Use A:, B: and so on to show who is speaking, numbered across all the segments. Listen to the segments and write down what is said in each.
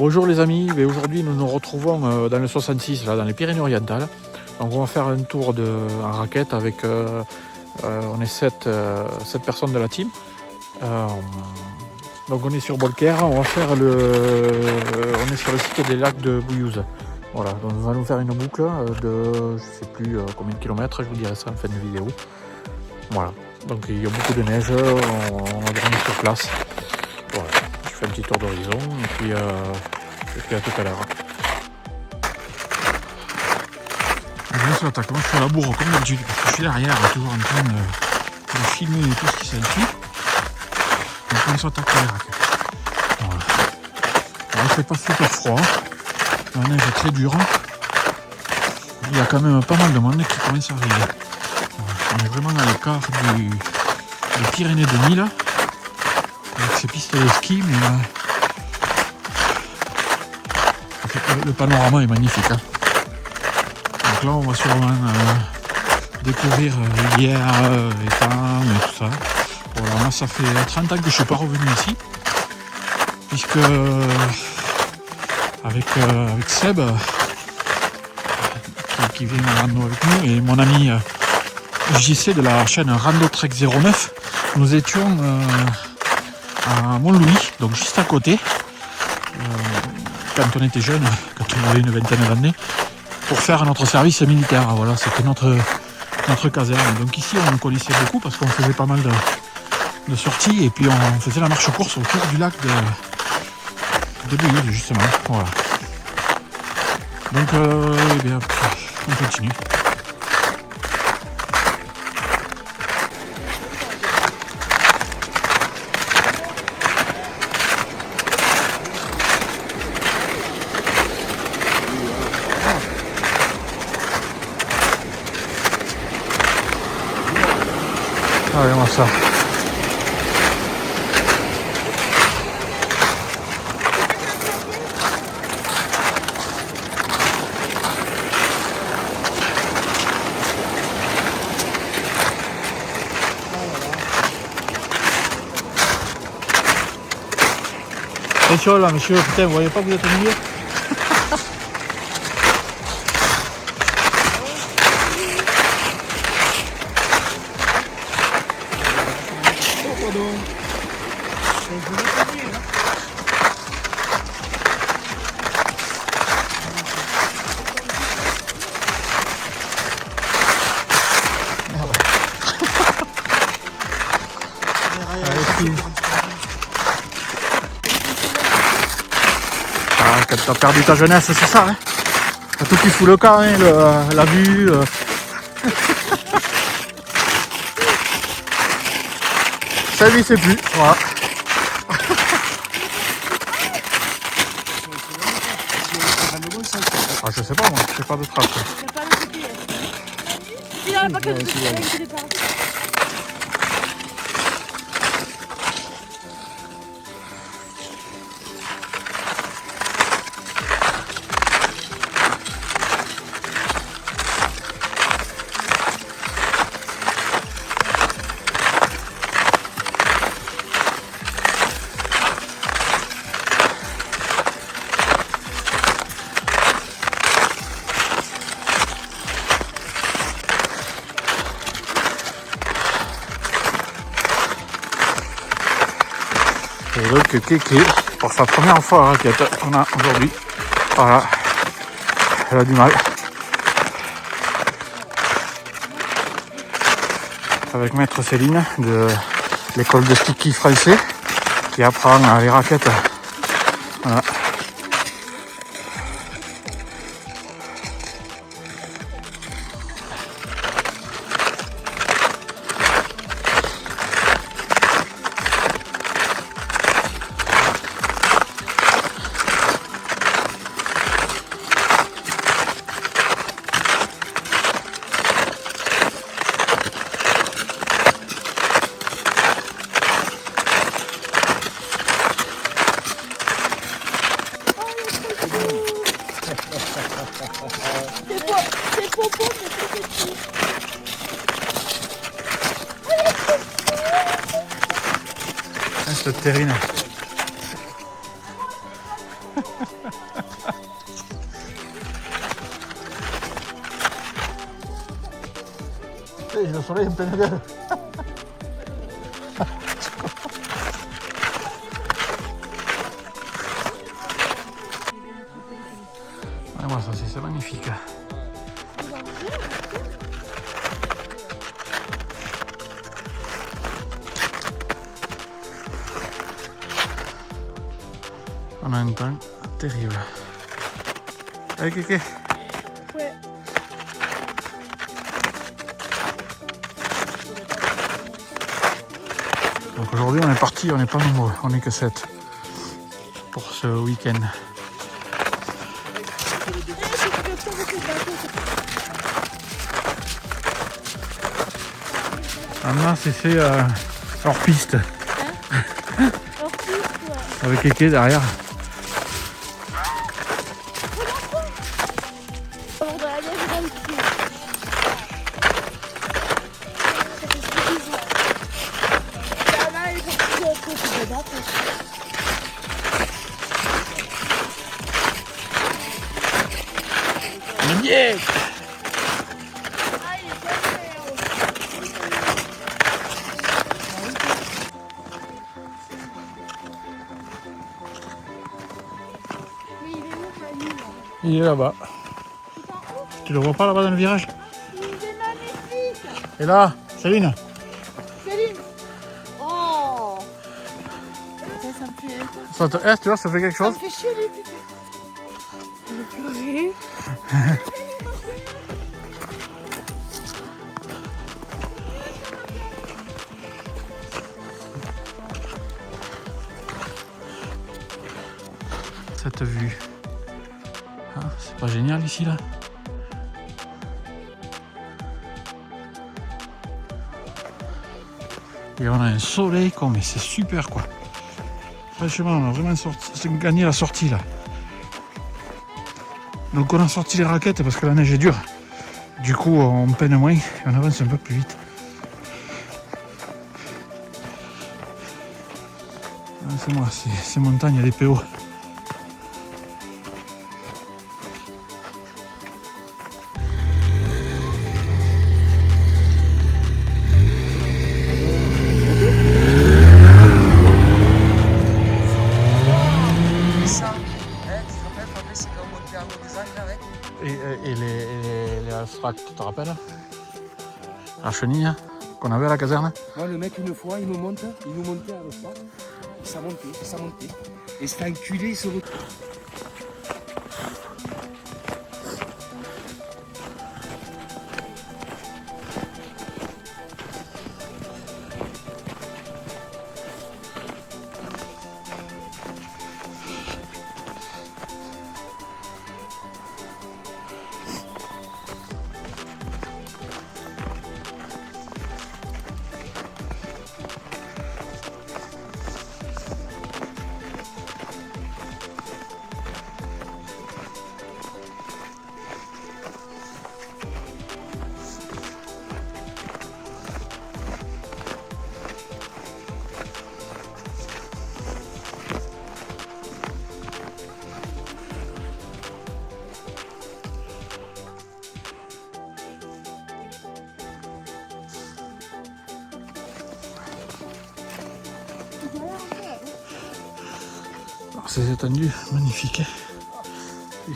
A: Bonjour les amis, aujourd'hui nous nous retrouvons dans le 66, là, dans les Pyrénées-Orientales. Donc on va faire un tour en raquette avec, on est 7 personnes de la team. Donc on est sur Bolker, on va faire on est sur le site des lacs de Bouillouse. Voilà, donc on va nous faire une boucle de je sais plus combien de kilomètres, je vous dirai ça en fin de vidéo. Voilà, donc il y a beaucoup de neige, on a dormi sur place. Voilà, je fais un petit tour d'horizon et puis à tout à l'heure.
B: Je suis attaquant, je suis à la bourre comme d'habitude parce que je suis derrière toujours en train de filmer tout ce qui s'ensuit. Donc on s'attaque à la raquette. Voilà. Alors, il fait pas super froid, la neige est très dure. Il y a quand même pas mal de monde qui commence à arriver. Voilà. On est vraiment à l'écart des Pyrénées de Nîmes avec ces pistes de ski, mais le panorama est magnifique. Hein. Donc là on va sûrement découvrir rivière, étang et tout ça. Voilà, moi ça fait 30 ans que je ne suis pas revenu ici. Puisque avec Seb qui vient en rando avec nous et mon ami JC de la chaîne Rando Trek 09, nous étions à Montlouis, donc juste à côté, quand on était jeune, quand on avait une vingtaine d'années, pour faire notre service militaire. Voilà, c'était notre caserne. Donc ici on connaissait beaucoup parce qu'on faisait pas mal de sorties et puis on faisait la marche course autour du lac de Bouillouse justement. Voilà. Donc eh bien, on continue.
A: Regardez-moi ça. Attention là monsieur, putain, vous voyez pas que vous êtes au milieu? Quand t'as perdu ta jeunesse, c'est ça, hein. T'as tout qui fout le camp, hein, la vue. Ça lui c'est plus, voilà. Ah, je sais pas moi, je fais pas de trappe.
C: Il n'y a pas de GPS. Il a pas que de GPS, il est pas.
A: Et donc Kéké, pour sa première fois raquette, on a aujourd'hui. Voilà, elle a du mal. Avec maître Céline de l'école de ski français qui apprend les raquettes. Voilà.
C: C'est popo, c'est tout petit.
A: Cette terrine. soleil en pleine gueule. Ah, voilà, ça c'est magnifique. On a un temps terrible. Allez, Kéké.
C: Ouais.
A: Donc aujourd'hui on est parti, on n'est pas nombreux, on n'est que 7 pour ce week-end. Anna s'est fait hors piste.
C: Hors piste, ouais.
A: Avec Kéké derrière.
C: Alors, dans la neige, dans le pied. Anna, elle est partie à côté de battre.
A: Yeah.
C: Ah, il est bien fait. Mais il est où, Fanny, là?
A: Il est là-bas.
C: Il est en haut.
A: Tu le vois pas là-bas dans le virage?
C: Il est magnifique.
A: Et là, Céline.
C: Céline. Oh. Ça me fait...
A: Ça te tu vois, ça fait quelque
C: Ça
A: chose?
C: me fait chier les putes. Je vais pleurer.
A: Cette vue. Ah, c'est pas génial ici là? Et on a un soleil comme, mais c'est super quoi. Franchement, on a vraiment gagné la sortie là. Donc on a sorti les raquettes parce que la neige est dure. Du coup, on peine moins et on avance un peu plus vite. Ah, c'est moi, ces montagnes, il y a des PO. Et les astracts, tu te rappelles? La chenille hein, qu'on avait à la caserne.
D: Moi, le mec, une fois, il nous montait à l'asphalt. Ça montait. Et cet enculé, il se retrouve.
A: Alors, ces étendues, magnifiques. Oui.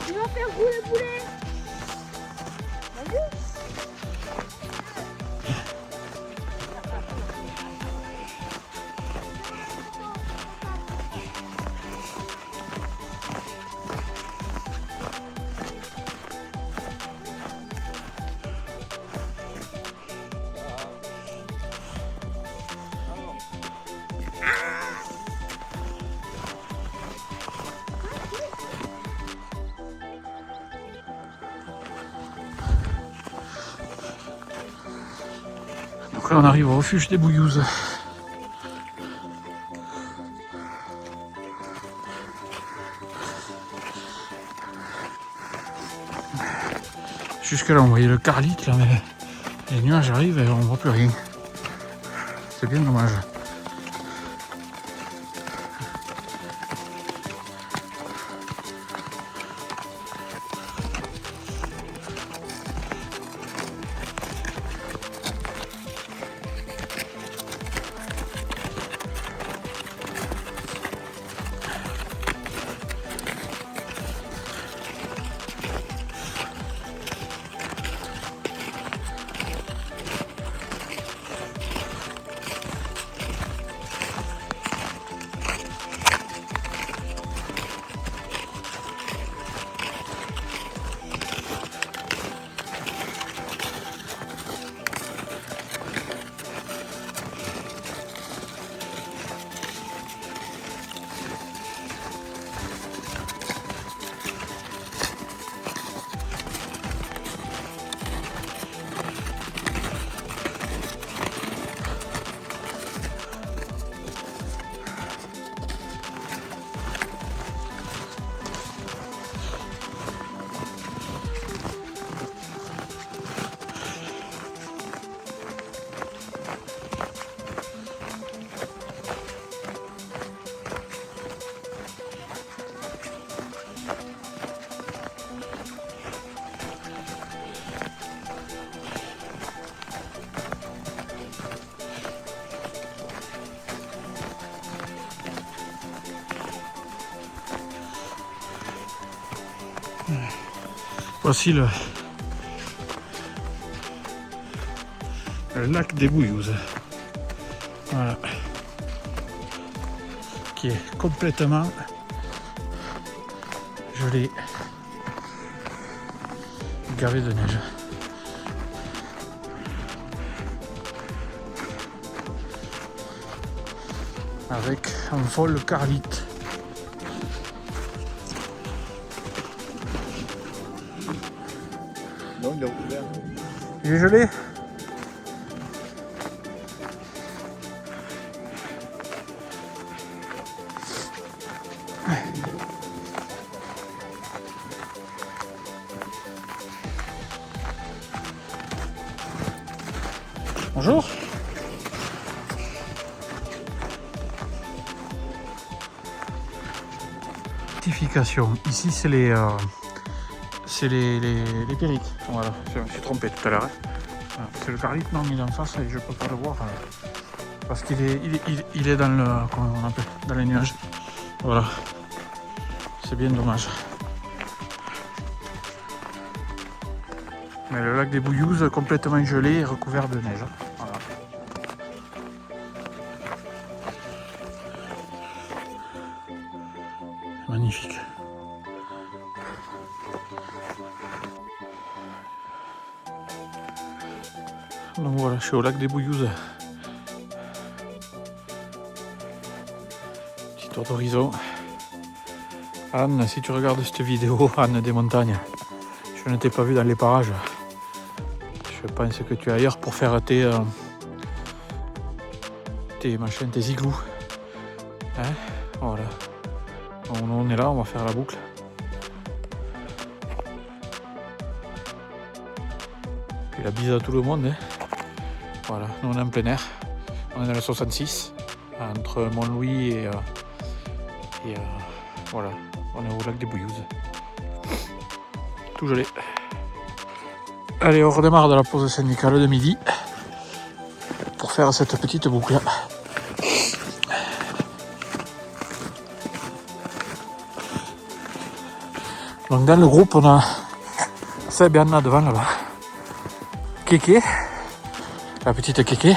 C: Il va faire rouler le poulet. Vas-y.
A: Donc là on arrive au refuge des Bouillouzes. Jusque là on voyait le carlite là, mais les nuages arrivent et on voit plus rien. C'est bien dommage.
B: voici le lac des Bouillouzes. Voilà. Qui est complètement gelé, gavé de neige. Avec un vol carlite.
D: Non, il a ouvert.
B: Il est gelé? Bonjour. Rectification. Ici c'est les périques. Voilà, je me suis trompé tout à l'heure. Hein. Voilà, c'est le carlite, non, il est en face et je peux pas le voir parce qu'il est, il est dans le, comment on appelle, dans les nuages. Voilà, c'est bien dommage. Mais le lac des Bouillouzes complètement gelé et recouvert de neige. Voilà. Magnifique. Donc voilà, je suis au lac des Bouillouzes. Petit tour d'horizon. Anne, si tu regardes cette vidéo, Anne des montagnes, je ne t'ai pas vu dans les parages. Je pense que tu es ailleurs pour faire tes machins, tes igloos. Hein, voilà. Donc, on est là, on va faire la boucle. Puis la bise à tout le monde. Hein. Voilà, nous on est en plein air. On est dans le 66, entre Mont-Louis et voilà, on est au lac des Bouillouzes. Tout gelé. Allez, on redémarre de la pause syndicale de midi pour faire cette petite boucle. Donc dans le groupe, on a Seb et Anna devant là-bas. Kéké, la petite Kéké.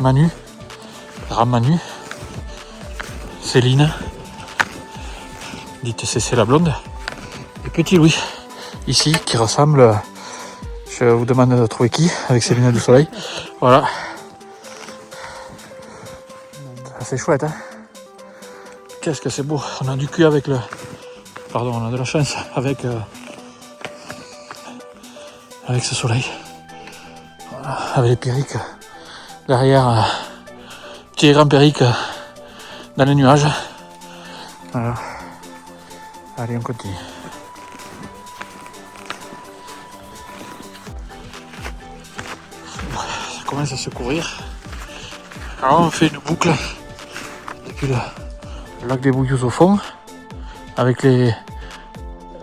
B: Manu, grand Manu. Céline, dites c'est la blonde. Et petit Louis. Ici, qui ressemble, je vous demande de trouver qui, avec ses lunettes de soleil. Voilà. C'est chouette, hein. Qu'est-ce que c'est beau. On a du cul avec le... Pardon, on a de la chance avec ce soleil. Voilà. Avec les périques derrière, petit et grand périque dans les nuages. Voilà. Allez, on continue. Ça commence à se couvrir. Alors on fait une boucle depuis le lac des Bouillouzes au fond, avec les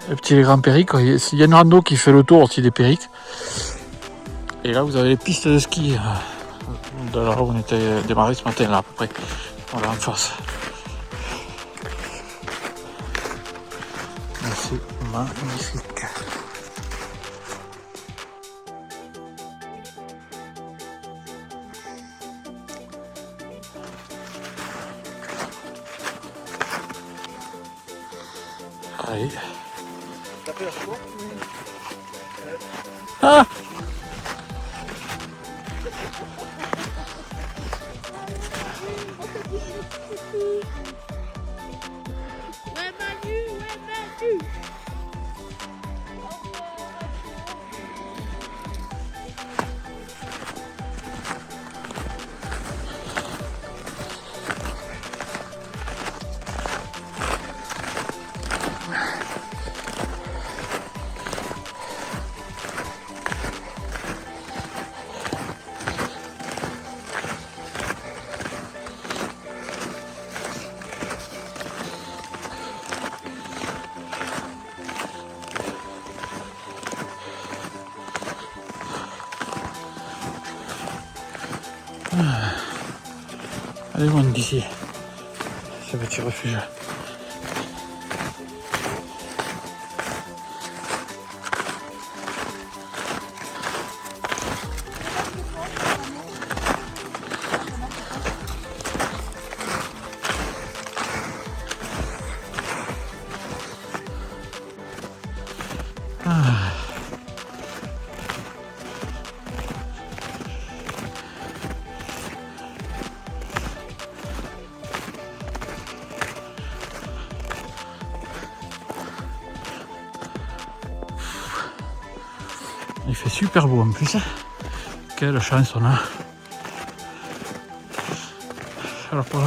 B: petits et les grands périques. Il y a une rando qui fait le tour aussi des périques. Et là vous avez les pistes de ski de là où on était démarré ce matin là à peu près. Voilà en face. C'est magnifique. Allez. Ah!
C: Ouais, Manu, ouais, Manu.
B: Allez, loin d'ici, ce petit refuge.
A: Il fait super beau en plus. Quelle chance on a. Alors pour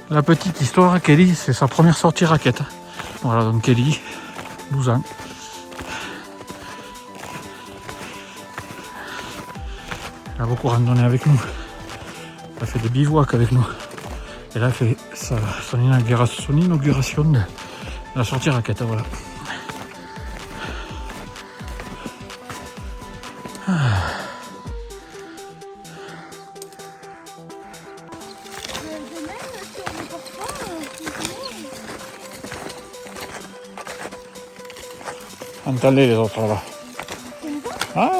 A: la petite histoire, Kelly, c'est sa première sortie raquette. Voilà, donc Kelly, 12 ans. Elle a beaucoup randonné avec nous. Elle a fait des bivouacs avec nous. Et là, elle fait son inauguration de la sortie raquette. Voilà. Entendez les autres là-bas. Ah.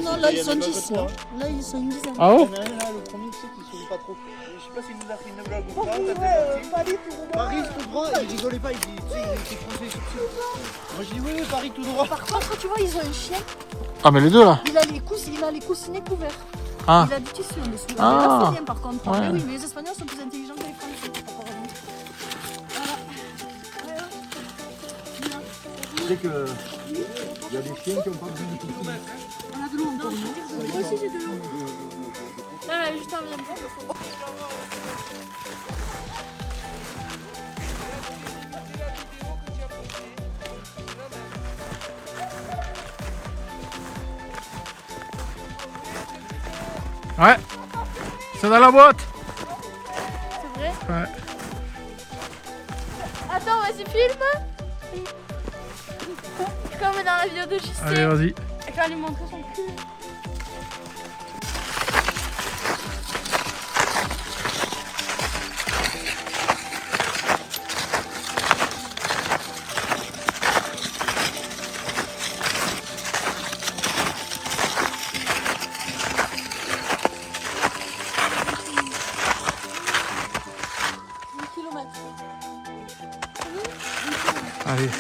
C: Non, là ils sont 10. Là ils sont une dizaine.
A: Ah ouais?
E: Le premier, tu sais qu'il se pas trop. Je sais pas s'il nous a fait une blague ou pas. Paris tout droit, il rigolait pas, il dit, tu sais, il était français sur ça. Moi je dis oui, Paris tout droit.
C: Par contre, tu vois, ils ont un chien.
A: Ah mais les deux là.
C: Il a les coussinets couverts.
A: Ah.
C: Il a du tissu en dessous.
A: Ah.
C: Il a rien par contre.
A: Ouais.
C: Mais oui, mais les Espagnols sont plus intelligents que les Français, apparemment. Voilà.
E: Tu sais que il y a des chiens qui ont pas besoin de tout mettre.
C: On a de l'eau encore. Moi aussi j'ai de l'eau. Là, juste un bien.
A: Ouais. C'est dans la boîte.
C: C'est vrai?
A: Ouais.
C: Attends, vas-y, filme. Comme dans la vidéo de JC.
A: Allez, vas-y.
C: Quand elle lui montrer son cul.
A: Allez.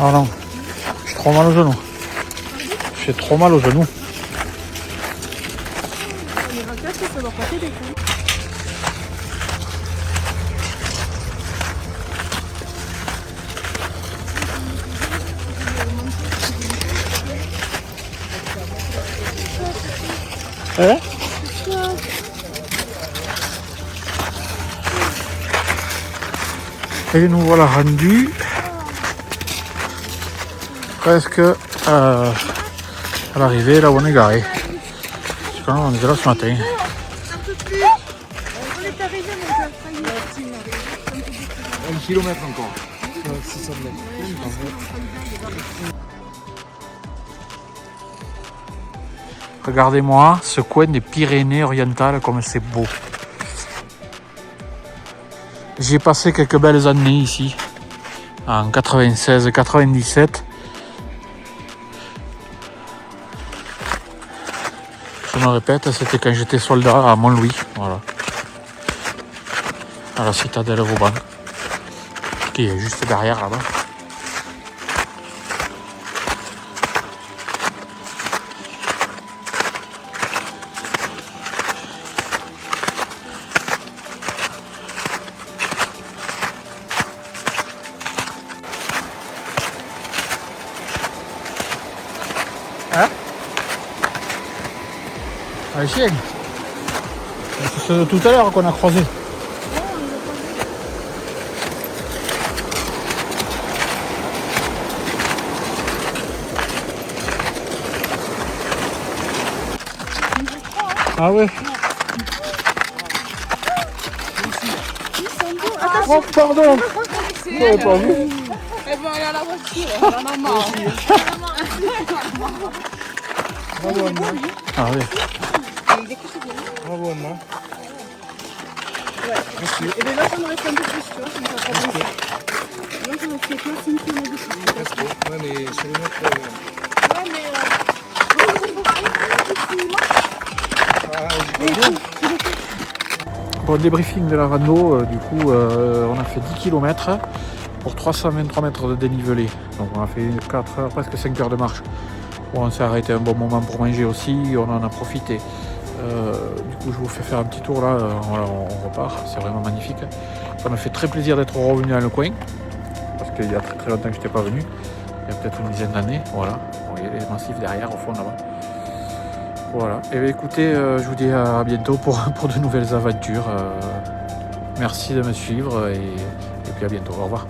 A: Ah non, j'ai trop mal au genou. J'ai trop mal au genou.
C: Les raquettes, ça doit pas t'aider.
A: Eh? Et nous voilà rendus presque à l'arrivée, là où on est garé. Parce que là, on était là ce matin.
C: Un peu plus. On est arrivé, mon gars. Ça y est.
D: 1 kilomètre encore. 600 mètres.
A: Regardez-moi ce coin des Pyrénées-Orientales, comme c'est beau. J'ai passé quelques belles années ici, en 96-97. Je me répète, c'était quand j'étais soldat à Montlouis, voilà. À la citadelle Vauban, qui est juste derrière là-bas. Un chien. C'est tout à l'heure qu'on a croisé. Ah ouais. Oh pardon. Oh, pas vu.
C: Elle va aller à la voiture. Elle en a marre.
D: Bravo Anna.
A: Ah ouais.
D: Bravo Anna.
C: Et bien là, ça me reste un peu plus, tu vois, ça me fait pas bon. Là, ça me fait pas 5 km de plus.
D: Presque. Ouais, mais sur une autre.
C: Ouais, mais.
A: Pour le débriefing de la rando, du coup, on a fait 10 km pour 323 mètres de dénivelé. Donc on a fait 4 heures, presque 5 heures de marche. Bon, on s'est arrêté un bon moment pour manger aussi, on en a profité. Du coup, je vous fais faire un petit tour là, voilà, on repart, c'est vraiment magnifique. Ça m'a fait très plaisir d'être revenu dans le coin, parce qu'il y a très très longtemps que je n'étais pas venu, il y a peut-être une dizaine d'années, voilà. Bon, il y a les massifs derrière, au fond là-bas. Voilà, et bien écoutez, je vous dis à bientôt pour de nouvelles aventures. Merci de me suivre et puis à bientôt, au revoir.